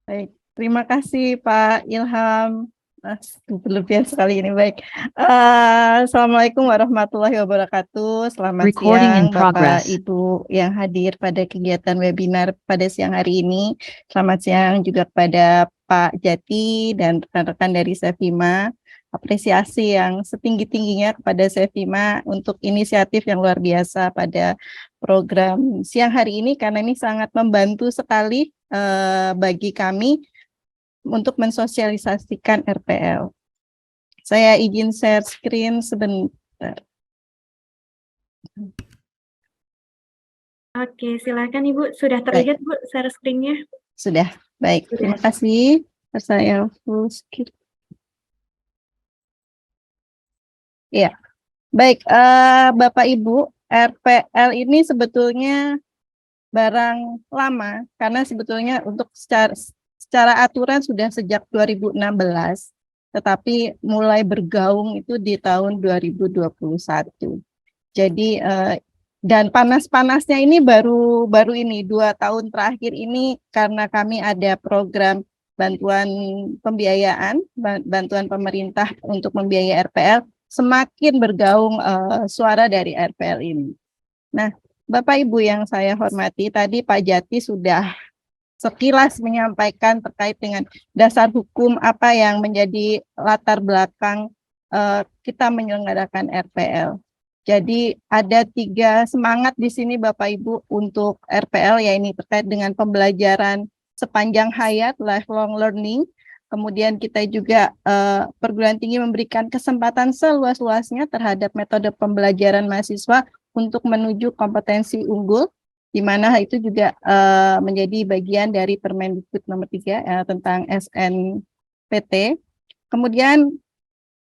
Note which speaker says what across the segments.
Speaker 1: Baik, terima kasih Pak Ilham. Berlebihan sekali ini. Baik. Assalamualaikum warahmatullahi wabarakatuh. Selamat
Speaker 2: Recording in
Speaker 1: siang Bapak
Speaker 2: progress.
Speaker 1: Ibu yang hadir pada kegiatan webinar pada siang hari ini. Selamat siang juga kepada Pak Jati dan rekan-rekan dari Sevima. Apresiasi yang setinggi-tingginya kepada Sevima untuk inisiatif yang luar biasa pada program siang hari ini, karena ini sangat membantu sekali bagi kami untuk mensosialisasikan RPL. Saya izin share screen sebentar.
Speaker 3: Oke, silakan Ibu. Sudah terlihat Bu share screen-nya?
Speaker 1: Sudah, baik.
Speaker 3: Sudah.
Speaker 1: Terima kasih. Saya full screen. Ya, baik. Bapak Ibu, RPL ini sebetulnya barang lama karena sebetulnya untuk secara aturan sudah sejak 2016, tetapi mulai bergaung itu di tahun 2021. Jadi dan panas-panasnya ini baru ini 2 tahun terakhir ini, karena kami ada program bantuan pembiayaan, bantuan pemerintah untuk membiayai RPL, semakin bergaung suara dari RPL ini. Nah, Bapak Ibu yang saya hormati, tadi Pak Jati sudah sekilas menyampaikan terkait dengan dasar hukum apa yang menjadi latar belakang kita menyelenggarakan RPL. Jadi ada 3 semangat di sini Bapak Ibu untuk RPL, yaitu terkait dengan pembelajaran sepanjang hayat, lifelong learning. Kemudian kita juga perguruan tinggi memberikan kesempatan seluas-luasnya terhadap metode pembelajaran mahasiswa untuk menuju kompetensi unggul, di mana itu juga menjadi bagian dari Permendikbud nomor 3 tentang SNPT. Kemudian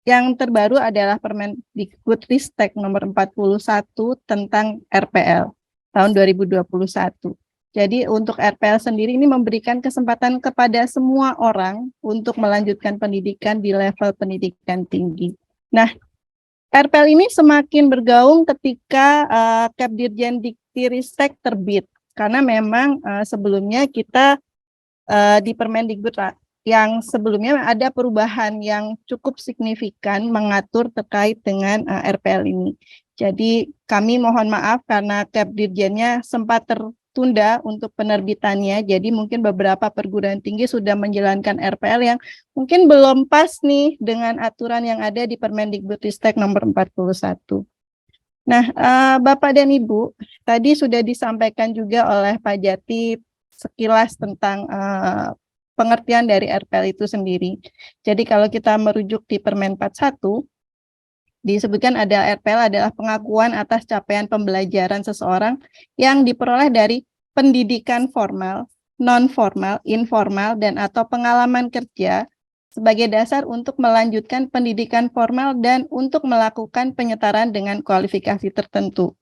Speaker 1: yang terbaru adalah Permendikbudristek nomor 41 tentang RPL tahun 2021. Jadi untuk RPL sendiri ini memberikan kesempatan kepada semua orang untuk melanjutkan pendidikan di level pendidikan tinggi. Nah, RPL ini semakin bergaung ketika Kepdirjen-Diktiristek terbit, karena memang sebelumnya kita di Permendikbud yang sebelumnya ada perubahan yang cukup signifikan mengatur terkait dengan RPL ini. Jadi kami mohon maaf karena Kepdirjennya sempat tertunda untuk penerbitannya. Jadi mungkin beberapa perguruan tinggi sudah menjalankan RPL yang mungkin belum pas nih dengan aturan yang ada di Permendikbudristek nomor 41. Nah, Bapak dan Ibu, tadi sudah disampaikan juga oleh Pak Jati sekilas tentang pengertian dari RPL itu sendiri. Jadi kalau kita merujuk di Permen 41, disebutkan ada RPL adalah pengakuan atas capaian pembelajaran seseorang yang diperoleh dari pendidikan formal, non-formal, informal, dan atau pengalaman kerja sebagai dasar untuk melanjutkan pendidikan formal dan untuk melakukan penyetaraan dengan kualifikasi tertentu.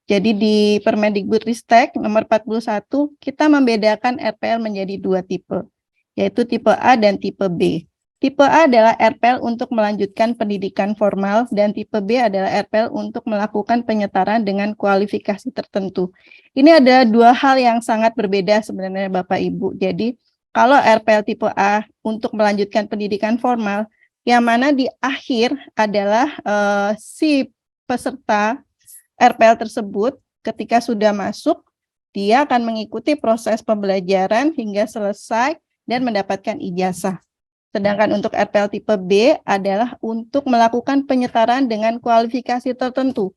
Speaker 1: Jadi di Permendikbudristek nomor 41 kita membedakan RPL menjadi 2 tipe, yaitu tipe A dan tipe B. Tipe A adalah RPL untuk melanjutkan pendidikan formal dan tipe B adalah RPL untuk melakukan penyetaraan dengan kualifikasi tertentu. Ini ada 2 hal yang sangat berbeda sebenarnya Bapak Ibu. Jadi kalau RPL tipe A untuk melanjutkan pendidikan formal, yang mana di akhir adalah si peserta RPL tersebut ketika sudah masuk, dia akan mengikuti proses pembelajaran hingga selesai dan mendapatkan ijazah. Sedangkan untuk RPL tipe B adalah untuk melakukan penyetaraan dengan kualifikasi tertentu.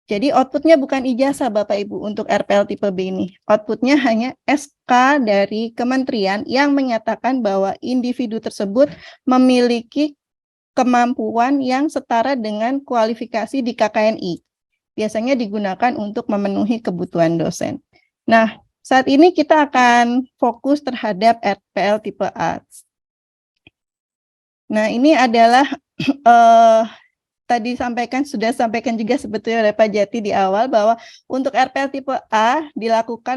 Speaker 1: Jadi outputnya bukan ijazah Bapak Ibu untuk RPL tipe B ini. Outputnya hanya SK dari kementerian yang menyatakan bahwa individu tersebut memiliki kemampuan yang setara dengan kualifikasi di KKNI. Biasanya digunakan untuk memenuhi kebutuhan dosen. Nah, saat ini kita akan fokus terhadap RPL tipe A. Nah, ini adalah tadi sudah sampaikan juga sebetulnya oleh Pak Jati di awal bahwa untuk RPL tipe A dilakukan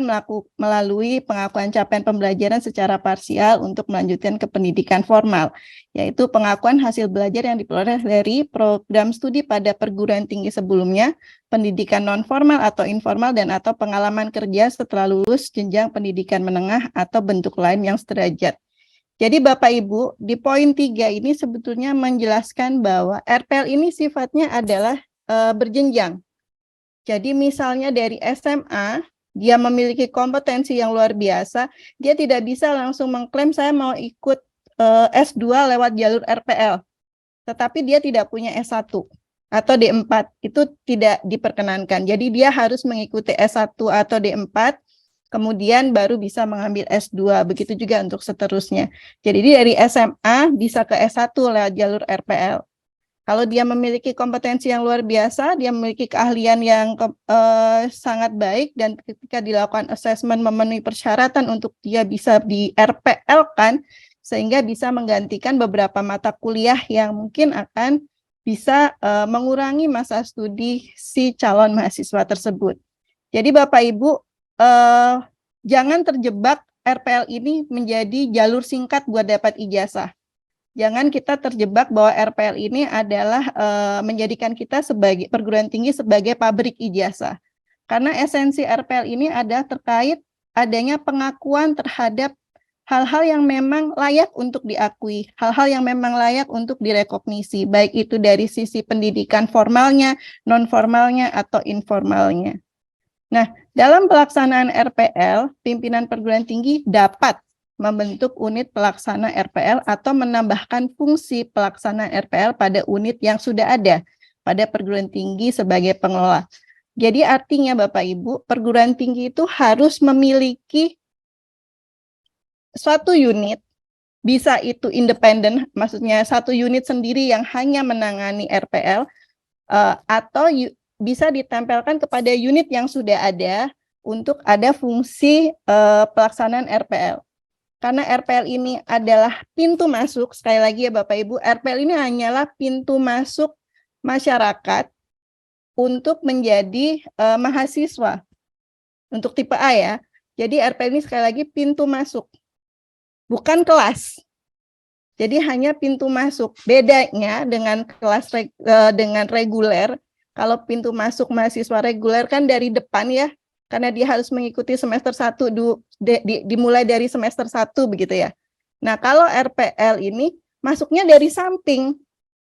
Speaker 1: melalui pengakuan capaian pembelajaran secara parsial untuk melanjutkan ke pendidikan formal, yaitu pengakuan hasil belajar yang diperoleh dari program studi pada perguruan tinggi sebelumnya, pendidikan non-formal atau informal, dan atau pengalaman kerja setelah lulus jenjang pendidikan menengah atau bentuk lain yang sederajat. Jadi Bapak Ibu, di poin 3 ini sebetulnya menjelaskan bahwa RPL ini sifatnya adalah berjenjang. Jadi misalnya dari SMA, dia memiliki kompetensi yang luar biasa, dia tidak bisa langsung mengklaim saya mau ikut S2 lewat jalur RPL, tetapi dia tidak punya S1 atau D4, itu tidak diperkenankan. Jadi dia harus mengikuti S1 atau D4, kemudian baru bisa mengambil S2, begitu juga untuk seterusnya. Jadi dari SMA bisa ke S1 lewat jalur RPL. Kalau dia memiliki kompetensi yang luar biasa, dia memiliki keahlian yang sangat baik, dan ketika dilakukan assessment memenuhi persyaratan untuk dia bisa di RPL kan, sehingga bisa menggantikan beberapa mata kuliah yang mungkin akan bisa mengurangi masa studi si calon mahasiswa tersebut. Jadi Bapak Ibu, jangan terjebak RPL ini menjadi jalur singkat buat dapat ijazah. Jangan kita terjebak bahwa RPL ini adalah menjadikan kita sebagai perguruan tinggi sebagai pabrik ijazah. Karena esensi RPL ini adalah terkait adanya pengakuan terhadap hal-hal yang memang layak untuk diakui, hal-hal yang memang layak untuk direkognisi, baik itu dari sisi pendidikan formalnya, non-formalnya, atau informalnya. Nah, dalam pelaksanaan RPL, pimpinan perguruan tinggi dapat membentuk unit pelaksana RPL atau menambahkan fungsi pelaksana RPL pada unit yang sudah ada pada perguruan tinggi sebagai pengelola. Jadi artinya Bapak Ibu, perguruan tinggi itu harus memiliki suatu unit, bisa itu independen, maksudnya satu unit sendiri yang hanya menangani RPL, atau bisa ditempelkan kepada unit yang sudah ada untuk ada fungsi pelaksanaan RPL. Karena RPL ini adalah pintu masuk, sekali lagi ya Bapak Ibu, RPL ini hanyalah pintu masuk masyarakat untuk menjadi mahasiswa. Untuk tipe A ya, jadi RPL ini sekali lagi pintu masuk, bukan kelas. Jadi hanya pintu masuk. Bedanya dengan kelas dengan reguler, kalau pintu masuk mahasiswa reguler kan dari depan ya, karena dia harus mengikuti semester 1, dimulai dari semester 1 begitu ya. Nah, kalau RPL ini masuknya dari samping.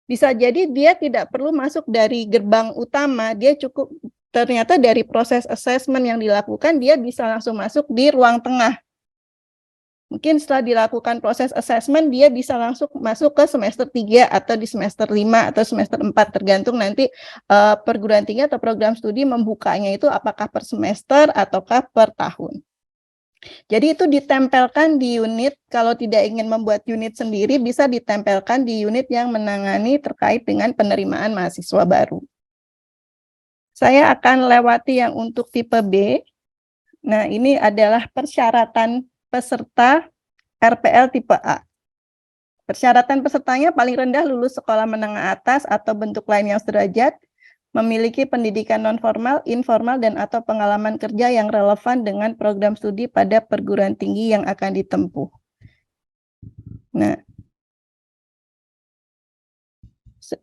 Speaker 1: Bisa jadi dia tidak perlu masuk dari gerbang utama, dia cukup ternyata dari proses assessment yang dilakukan, dia bisa langsung masuk di ruang tengah. Mungkin setelah dilakukan proses assessment, dia bisa langsung masuk ke semester 3 atau di semester 5 atau semester 4, tergantung nanti perguruan tinggi atau program studi membukanya itu apakah per semester ataukah per tahun. Jadi itu ditempelkan di unit, kalau tidak ingin membuat unit sendiri, bisa ditempelkan di unit yang menangani terkait dengan penerimaan mahasiswa baru. Saya akan lewati yang untuk tipe B. Nah, ini adalah persyaratan peserta RPL tipe A. Persyaratan pesertanya paling rendah lulus sekolah menengah atas atau bentuk lain yang sederajat, memiliki pendidikan non-formal, informal, dan atau pengalaman kerja yang relevan dengan program studi pada perguruan tinggi yang akan ditempuh. Nah,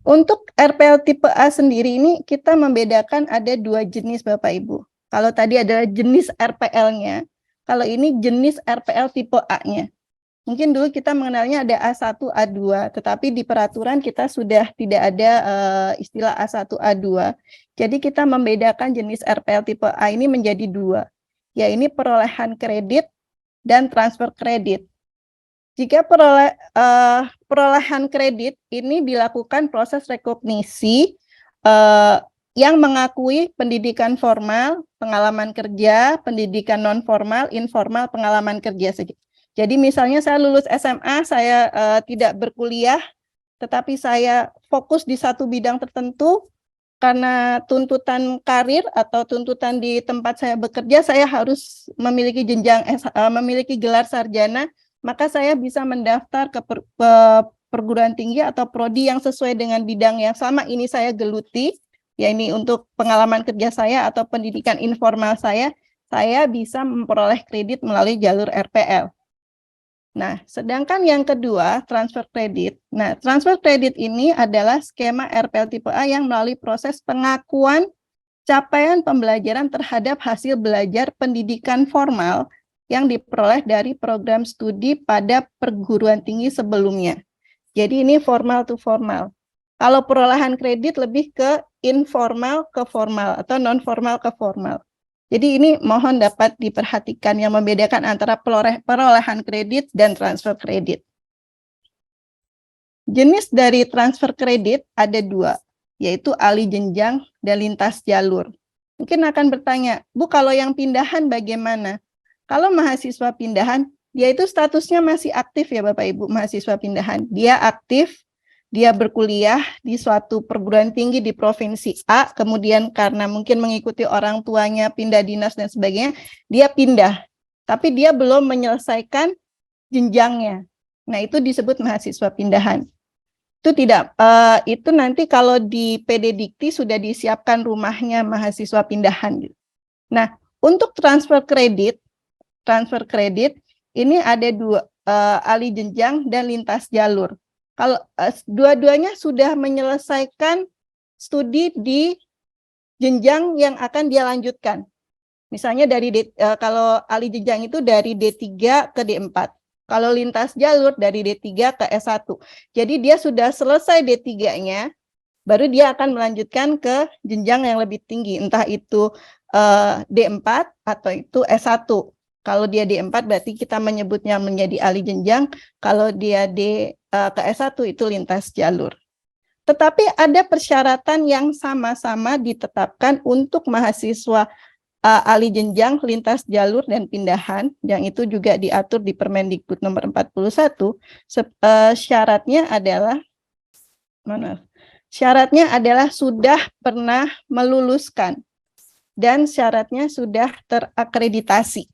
Speaker 1: untuk RPL tipe A sendiri ini kita membedakan ada 2 jenis Bapak Ibu. Kalau tadi adalah jenis RPL-nya, kalau ini jenis RPL tipe A-nya. Mungkin dulu kita mengenalnya ada A1, A2, tetapi di peraturan kita sudah tidak ada istilah A1, A2. Jadi kita membedakan jenis RPL tipe A ini menjadi 2, yaitu perolehan kredit dan transfer kredit. Jika perolehan kredit ini dilakukan proses rekognisi yang mengakui pendidikan formal, pengalaman kerja, pendidikan non-formal, informal, pengalaman kerja. Jadi misalnya saya lulus SMA, saya tidak berkuliah, tetapi saya fokus di satu bidang tertentu, karena tuntutan karir atau tuntutan di tempat saya bekerja, saya harus memiliki jenjang, memiliki gelar sarjana, maka saya bisa mendaftar ke perguruan tinggi atau prodi yang sesuai dengan bidang yang sama ini saya geluti, ya ini untuk pengalaman kerja saya atau pendidikan informal saya bisa memperoleh kredit melalui jalur RPL. Nah, sedangkan yang kedua, transfer kredit. Nah, transfer kredit ini adalah skema RPL tipe A yang melalui proses pengakuan capaian pembelajaran terhadap hasil belajar pendidikan formal yang diperoleh dari program studi pada perguruan tinggi sebelumnya. Jadi ini formal to formal. Kalau perolehan kredit lebih ke informal ke formal atau non formal ke formal. Jadi ini mohon dapat diperhatikan yang membedakan antara perolehan kredit dan transfer kredit. Jenis dari transfer kredit ada dua, yaitu alih jenjang dan lintas jalur. Mungkin akan bertanya, Bu, kalau yang pindahan bagaimana? Kalau mahasiswa pindahan, dia itu statusnya masih aktif ya Bapak Ibu, mahasiswa pindahan. Dia aktif, dia berkuliah di suatu perguruan tinggi di provinsi A, kemudian karena mungkin mengikuti orang tuanya pindah dinas dan sebagainya, dia pindah. Tapi dia belum menyelesaikan jenjangnya. Nah, itu disebut mahasiswa pindahan. Itu tidak, itu nanti kalau di PD Dikti sudah disiapkan rumahnya mahasiswa pindahan. Nah, untuk transfer kredit ini ada dua, alih jenjang dan lintas jalur. Kalau dua-duanya sudah menyelesaikan studi di jenjang yang akan dia lanjutkan. Misalnya dari kalau alih jenjang itu dari D3 ke D4. Kalau lintas jalur dari D3 ke S1. Jadi dia sudah selesai D3-nya, baru dia akan melanjutkan ke jenjang yang lebih tinggi, entah itu D4 atau itu S1. Kalau dia D4 berarti kita menyebutnya menjadi alih jenjang, kalau dia ke S1 itu lintas jalur. Tetapi ada persyaratan yang sama-sama ditetapkan untuk mahasiswa alih jenjang, lintas jalur, dan pindahan, yang itu juga diatur di Permendikbud nomor 41, syaratnya adalah sudah pernah meluluskan, dan syaratnya sudah terakreditasi.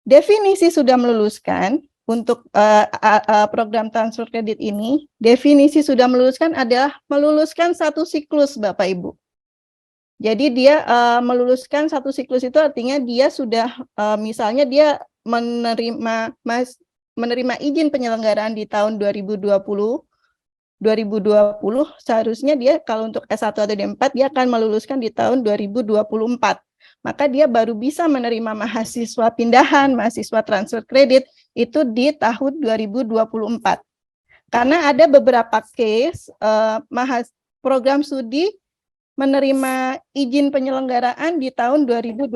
Speaker 1: Definisi sudah meluluskan, untuk program transfer kredit ini, definisi sudah meluluskan adalah meluluskan satu siklus Bapak Ibu. Jadi dia meluluskan satu siklus itu artinya dia sudah misalnya dia menerima izin penyelenggaraan di tahun 2020 seharusnya dia kalau untuk S1 atau D4 dia akan meluluskan di tahun 2024. Maka dia baru bisa menerima mahasiswa pindahan, mahasiswa transfer kredit itu di tahun 2024. Karena ada beberapa case program studi menerima izin penyelenggaraan di tahun 2020.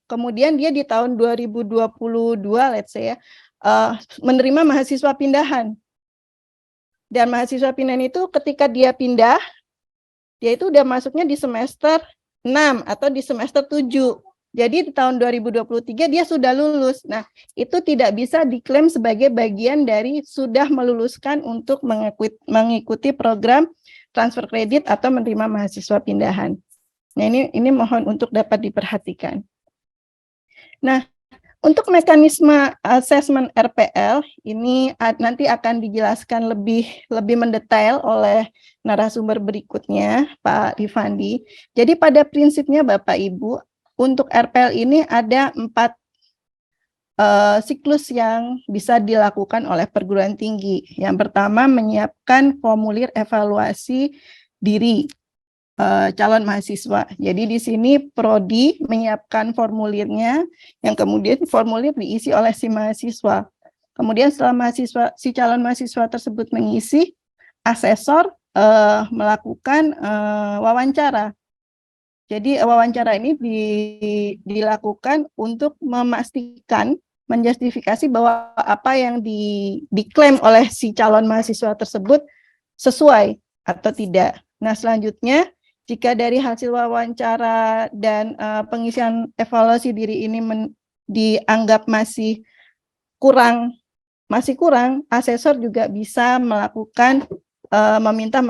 Speaker 1: Kemudian dia di tahun 2022, let's say ya, menerima mahasiswa pindahan. Dan mahasiswa pindahan itu ketika dia pindah, dia itu udah masuknya di semester 6 atau di semester 7. Jadi di tahun 2023 dia sudah lulus. Nah, itu tidak bisa diklaim sebagai bagian dari sudah meluluskan untuk mengikuti program transfer kredit atau menerima mahasiswa pindahan. Nah, ini mohon untuk dapat diperhatikan. Nah, untuk mekanisme asesmen RPL ini nanti akan dijelaskan lebih mendetail oleh narasumber berikutnya, Pak Rifandi. Jadi pada prinsipnya Bapak Ibu, untuk RPL ini ada 4 siklus yang bisa dilakukan oleh perguruan tinggi. Yang pertama, menyiapkan formulir evaluasi diri calon mahasiswa. Jadi di sini prodi menyiapkan formulirnya, yang kemudian formulir diisi oleh si mahasiswa. Kemudian setelah si calon mahasiswa tersebut mengisi, asesor melakukan wawancara. Jadi wawancara ini dilakukan untuk memastikan, menjustifikasi bahwa apa yang diklaim oleh si calon mahasiswa tersebut sesuai atau tidak. Nah, selanjutnya jika dari hasil wawancara dan pengisian evaluasi diri ini dianggap masih kurang, asesor juga bisa melakukan meminta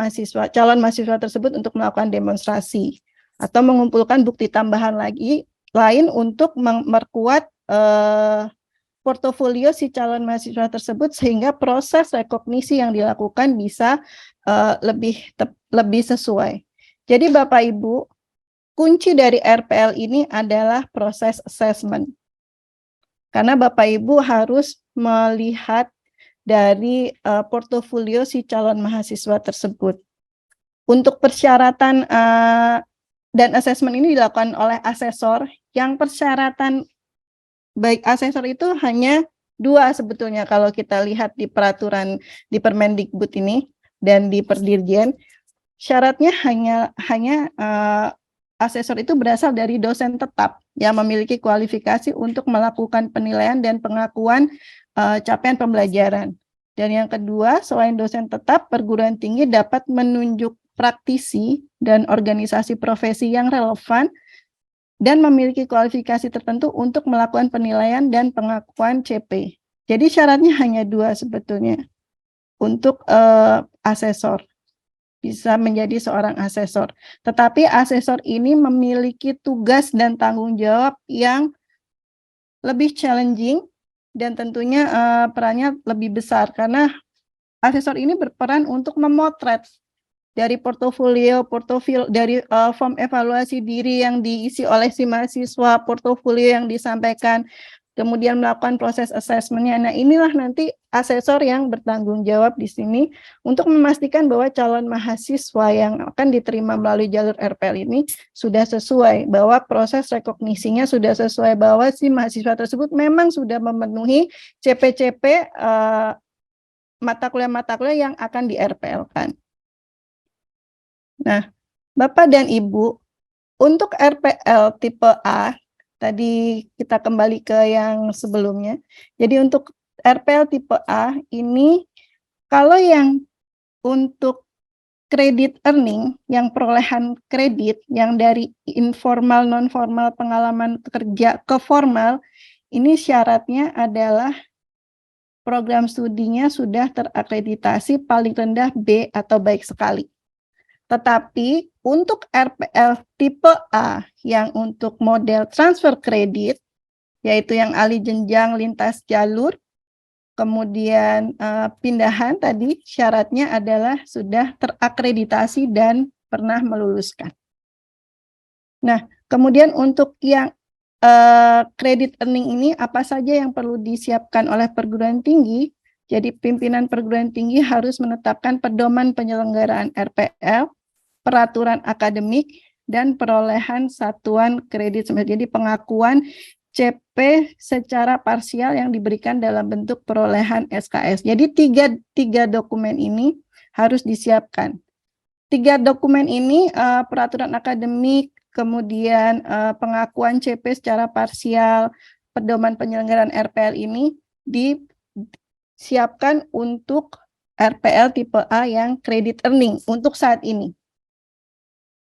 Speaker 1: calon mahasiswa tersebut untuk melakukan demonstrasi atau mengumpulkan bukti tambahan lain untuk memperkuat portofolio si calon mahasiswa tersebut sehingga proses rekognisi yang dilakukan bisa lebih sesuai. Jadi Bapak Ibu, kunci dari RPL ini adalah proses assessment. Karena Bapak Ibu harus melihat dari portofolio si calon mahasiswa tersebut. Untuk persyaratan dan asesmen ini dilakukan oleh asesor, yang persyaratan baik asesor itu hanya 2 sebetulnya kalau kita lihat di peraturan di Permendikbud ini dan di Perdirjen. Syaratnya hanya asesor itu berasal dari dosen tetap yang memiliki kualifikasi untuk melakukan penilaian dan pengakuan capaian pembelajaran. Dan yang kedua, selain dosen tetap, perguruan tinggi dapat menunjuk praktisi dan organisasi profesi yang relevan dan memiliki kualifikasi tertentu untuk melakukan penilaian dan pengakuan CP. Jadi syaratnya hanya 2 sebetulnya untuk asesor, bisa menjadi seorang asesor. Tetapi asesor ini memiliki tugas dan tanggung jawab yang lebih challenging dan tentunya perannya lebih besar karena asesor ini berperan untuk memotret dari portofolio dari form evaluasi diri yang diisi oleh si mahasiswa, portofolio yang disampaikan, kemudian melakukan proses assessment-nya. Nah, inilah nanti asesor yang bertanggung jawab di sini untuk memastikan bahwa calon mahasiswa yang akan diterima melalui jalur RPL ini sudah sesuai, bahwa proses rekognisinya sudah sesuai, bahwa si mahasiswa tersebut memang sudah memenuhi CP-CP mata kuliah yang akan di RPL-kan. Nah, Bapak dan Ibu, untuk RPL tipe A, tadi kita kembali ke yang sebelumnya. Jadi untuk RPL tipe A ini, kalau yang untuk kredit earning, yang perolehan kredit, yang dari informal, non-formal, pengalaman kerja ke formal, ini syaratnya adalah program studinya sudah terakreditasi paling rendah B atau baik sekali. Tetapi untuk RPL tipe A yang untuk model transfer kredit, yaitu yang alih jenjang lintas jalur, kemudian pindahan tadi syaratnya adalah sudah terakreditasi dan pernah meluluskan. Nah, kemudian untuk yang kredit earning ini apa saja yang perlu disiapkan oleh perguruan tinggi? Jadi pimpinan perguruan tinggi harus menetapkan pedoman penyelenggaraan RPL, peraturan akademik, dan perolehan satuan kredit. Jadi pengakuan CP secara parsial yang diberikan dalam bentuk perolehan SKS. Jadi tiga dokumen ini harus disiapkan. 3 dokumen ini, peraturan akademik, kemudian pengakuan CP secara parsial, pedoman penyelenggaraan RPL ini disiapkan untuk RPL tipe A yang kredit earning untuk saat ini.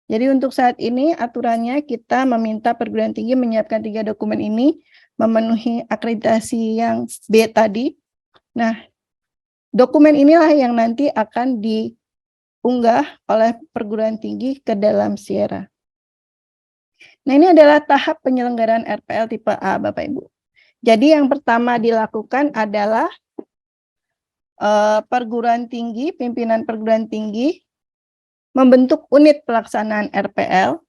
Speaker 1: Jadi untuk saat ini aturannya kita meminta perguruan tinggi menyiapkan 3 dokumen ini, memenuhi akreditasi yang B tadi. Nah, dokumen inilah yang nanti akan diunggah oleh perguruan tinggi ke dalam Sierra. Nah, ini adalah tahap penyelenggaraan RPL tipe A, Bapak Ibu. Jadi yang pertama dilakukan adalah perguruan tinggi, pimpinan perguruan tinggi membentuk unit pelaksanaan RPL,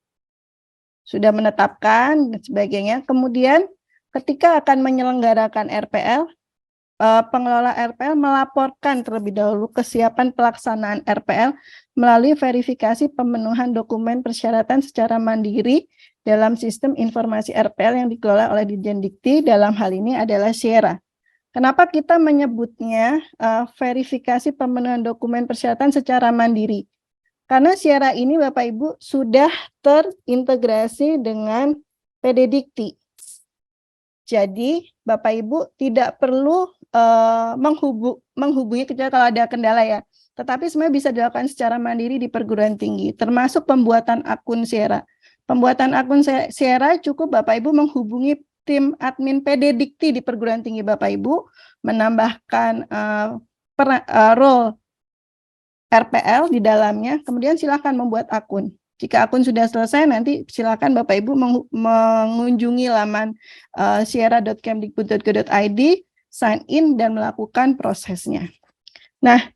Speaker 1: sudah menetapkan dan sebagainya. Kemudian ketika akan menyelenggarakan RPL, pengelola RPL melaporkan terlebih dahulu kesiapan pelaksanaan RPL melalui verifikasi pemenuhan dokumen persyaratan secara mandiri dalam sistem informasi RPL yang dikelola oleh Ditjen Dikti, dalam hal ini adalah Sierra. Kenapa kita menyebutnya verifikasi pemenuhan dokumen persyaratan secara mandiri? Karena Sierra ini Bapak Ibu sudah terintegrasi dengan PD Dikti. Jadi Bapak Ibu tidak perlu menghubungi kecuali kalau ada kendala ya. Tetapi semuanya bisa dilakukan secara mandiri di perguruan tinggi, termasuk pembuatan akun Sierra. Pembuatan akun Sierra cukup Bapak Ibu menghubungi tim admin PD Dikti di perguruan tinggi Bapak Ibu, menambahkan role RPL di dalamnya, kemudian silakan membuat akun. Jika akun sudah selesai, nanti silakan Bapak Ibu mengunjungi laman sierra.kemdikbud.go.id, sign in dan melakukan prosesnya. Nah,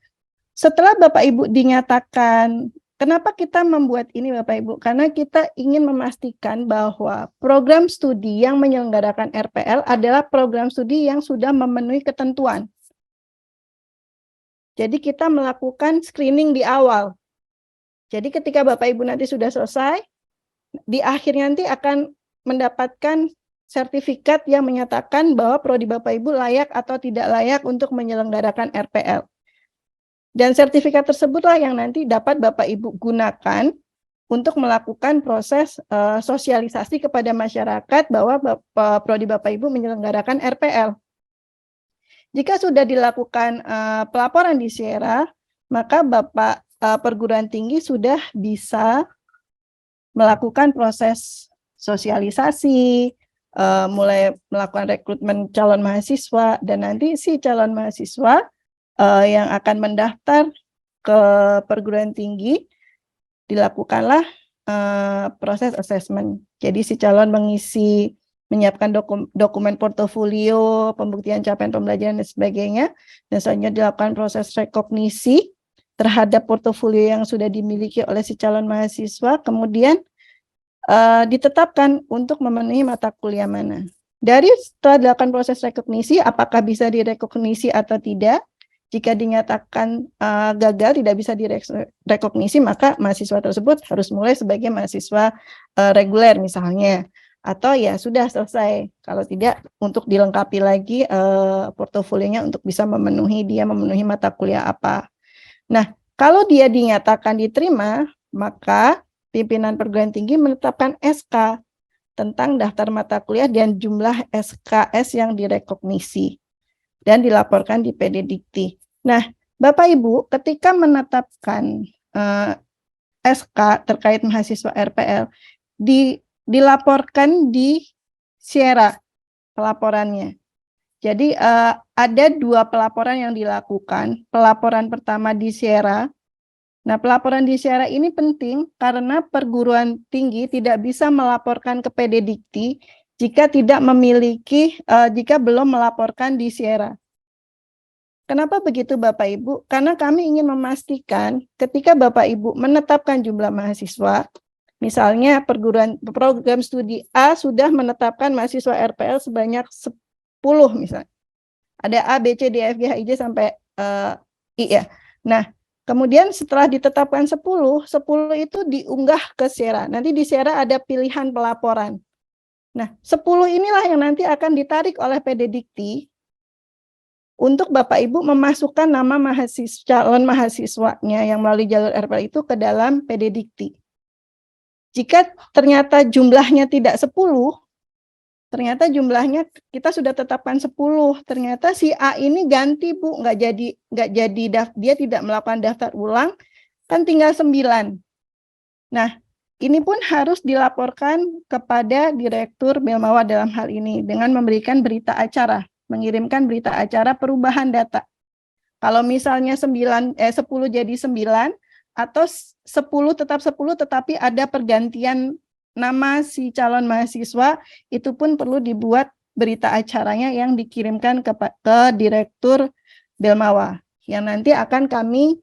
Speaker 1: setelah Bapak Ibu dinyatakan, kenapa kita membuat ini Bapak Ibu? Karena kita ingin memastikan bahwa program studi yang menyelenggarakan RPL adalah program studi yang sudah memenuhi ketentuan. Jadi kita melakukan screening di awal. Jadi ketika Bapak Ibu nanti sudah selesai, di akhir nanti akan mendapatkan sertifikat yang menyatakan bahwa prodi Bapak Ibu layak atau tidak layak untuk menyelenggarakan RPL. Dan sertifikat tersebutlah yang nanti dapat Bapak Ibu gunakan untuk melakukan proses sosialisasi kepada masyarakat bahwa prodi Bapak Ibu menyelenggarakan RPL. Jika sudah dilakukan pelaporan di SIERA, maka Bapak perguruan tinggi sudah bisa melakukan proses sosialisasi, mulai melakukan rekrutmen calon mahasiswa, dan nanti si calon mahasiswa yang akan mendaftar ke perguruan tinggi dilakukanlah proses assessment. Jadi si calon menyiapkan dokumen portofolio, pembuktian capaian pembelajaran dan sebagainya, dan selanjutnya dilakukan proses rekognisi terhadap portofolio yang sudah dimiliki oleh si calon mahasiswa, kemudian ditetapkan untuk memenuhi mata kuliah mana. Dari setelah dilakukan proses rekognisi, apakah bisa direkognisi atau tidak? Jika dinyatakan gagal, tidak bisa direkognisi, maka mahasiswa tersebut harus mulai sebagai mahasiswa reguler misalnya. Atau ya sudah selesai, kalau tidak untuk dilengkapi lagi portofolionya untuk bisa memenuhi mata kuliah apa. Nah, kalau dia dinyatakan diterima, maka pimpinan perguruan tinggi menetapkan SK tentang daftar mata kuliah dan jumlah SKS yang direkognisi dan dilaporkan di PD Dikti. Nah, Bapak Ibu, ketika menetapkan SK terkait mahasiswa RPL, dilaporkan di SIERA pelaporannya. Jadi ada 2 pelaporan yang dilakukan. Pelaporan pertama di SIERA. Nah, pelaporan di SIERA ini penting karena perguruan tinggi tidak bisa melaporkan ke PD Dikti jika tidak memiliki, jika belum melaporkan di SIERA. Kenapa begitu Bapak Ibu? Karena kami ingin memastikan ketika Bapak Ibu menetapkan jumlah mahasiswa, misalnya program studi A sudah menetapkan mahasiswa RPL sebanyak 10 misalnya. Ada A, B, C, D, F, G, H, I, J sampai I ya. Nah, kemudian setelah ditetapkan 10 itu diunggah ke SIERA. Nanti di SIERA ada pilihan pelaporan. Nah, 10 inilah yang nanti akan ditarik oleh PD Dikti untuk Bapak Ibu memasukkan nama calon mahasiswanya yang melalui jalur RPL itu ke dalam PD Dikti. Jika ternyata jumlahnya tidak 10, ternyata jumlahnya kita sudah tetapkan 10. Ternyata si A ini ganti Bu, nggak jadi dia tidak melakukan daftar ulang, kan tinggal 9. Nah, ini pun harus dilaporkan kepada Direktur Belmawa dalam hal ini dengan memberikan berita acara, mengirimkan berita acara perubahan data. Kalau misalnya 10 jadi 9 atau 10 tetap 10 tetapi ada pergantian nama si calon mahasiswa, itu pun perlu dibuat berita acaranya yang dikirimkan ke Direktur Belmawa yang nanti akan kami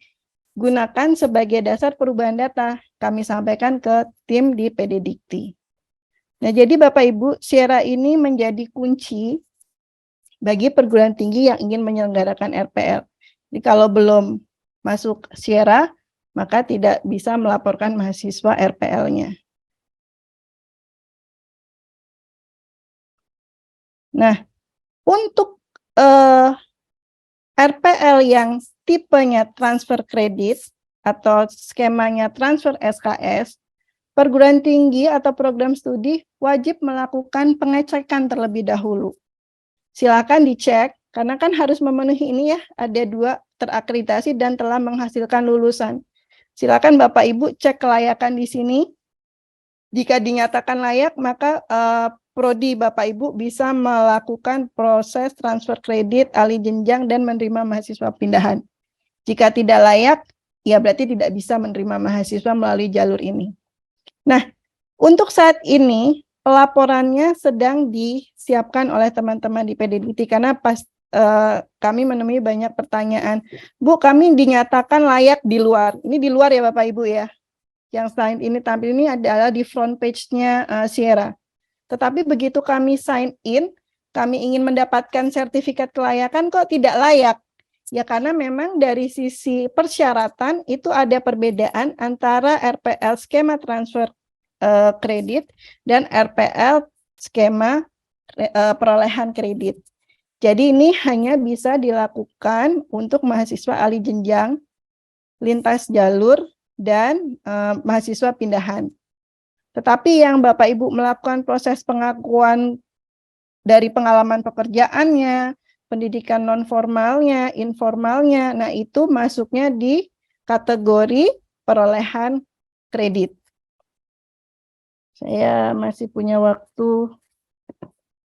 Speaker 1: gunakan sebagai dasar perubahan data. Kami sampaikan ke tim di PD Dikti. Nah, jadi Bapak Ibu, SIERA ini menjadi kunci bagi perguruan tinggi yang ingin menyelenggarakan RPL. Jadi kalau belum masuk SIERA, maka tidak bisa melaporkan mahasiswa RPL-nya. Nah, untuk RPL yang tipenya transfer kredit atau skemanya transfer SKS, perguruan tinggi atau program studi wajib melakukan pengecekan terlebih dahulu. Silakan dicek, karena kan harus memenuhi ini ya, ada 2 terakreditasi dan telah menghasilkan lulusan. Silakan Bapak Ibu cek kelayakan di sini. Jika dinyatakan layak, maka prodi Bapak Ibu bisa melakukan proses transfer kredit, alih jenjang, dan menerima mahasiswa pindahan. Jika tidak layak, ya berarti tidak bisa menerima mahasiswa melalui jalur ini. Nah, untuk saat ini, pelaporannya sedang disiapkan oleh teman-teman di PD Dikti, karena kami menemui banyak pertanyaan. Bu, kami dinyatakan layak di luar. Ini di luar ya Bapak Ibu ya. Yang selain ini tampil ini adalah di front page-nya SIERA. Tetapi begitu kami sign in, kami ingin mendapatkan sertifikat kelayakan kok tidak layak. Ya karena memang dari sisi persyaratan itu ada perbedaan antara RPL skema transfer kredit dan RPL skema perolehan kredit. Jadi ini hanya bisa dilakukan untuk mahasiswa alih jenjang, lintas jalur, dan mahasiswa pindahan. Tetapi yang Bapak Ibu melakukan proses pengakuan dari pengalaman pekerjaannya, pendidikan non formalnya, informalnya, nah itu masuknya di kategori perolehan kredit. Saya masih punya waktu,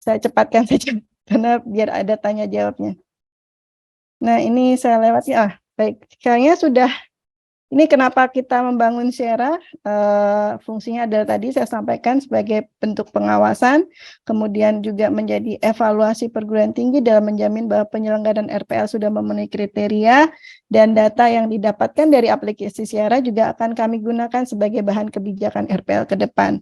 Speaker 1: saya cepatkan saja karena biar ada tanya jawabnya. Nah ini saya lewati, baik, kayaknya sudah. Ini kenapa kita membangun Syera, fungsinya adalah tadi saya sampaikan sebagai bentuk pengawasan, kemudian juga menjadi evaluasi perguruan tinggi dalam menjamin bahwa penyelenggaraan RPL sudah memenuhi kriteria, dan data yang didapatkan dari aplikasi Syera juga akan kami gunakan sebagai bahan kebijakan RPL ke depan.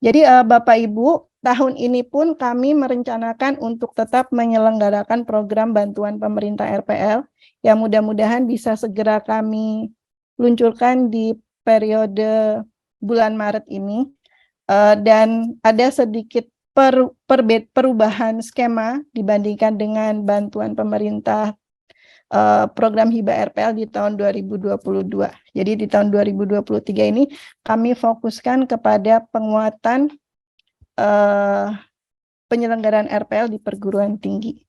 Speaker 1: Jadi Bapak Ibu, tahun ini pun kami merencanakan untuk tetap menyelenggarakan program bantuan pemerintah RPL, yang mudah-mudahan bisa segera kami luncurkan di periode bulan Maret ini, dan ada sedikit perubahan skema dibandingkan dengan bantuan pemerintah program hibah RPL di tahun 2022. Jadi di tahun 2023 ini kami fokuskan kepada penguatan penyelenggaraan RPL di perguruan tinggi.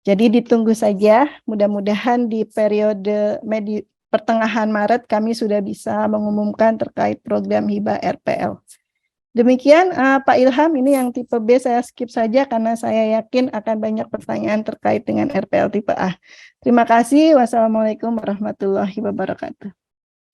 Speaker 1: Jadi ditunggu saja, mudah-mudahan di periode pertengahan Maret kami sudah bisa mengumumkan terkait program hibah RPL. Demikian Pak Ilham, ini yang tipe B saya skip saja karena saya yakin akan banyak pertanyaan terkait dengan RPL tipe A. Terima kasih. Wassalamualaikum warahmatullahi wabarakatuh.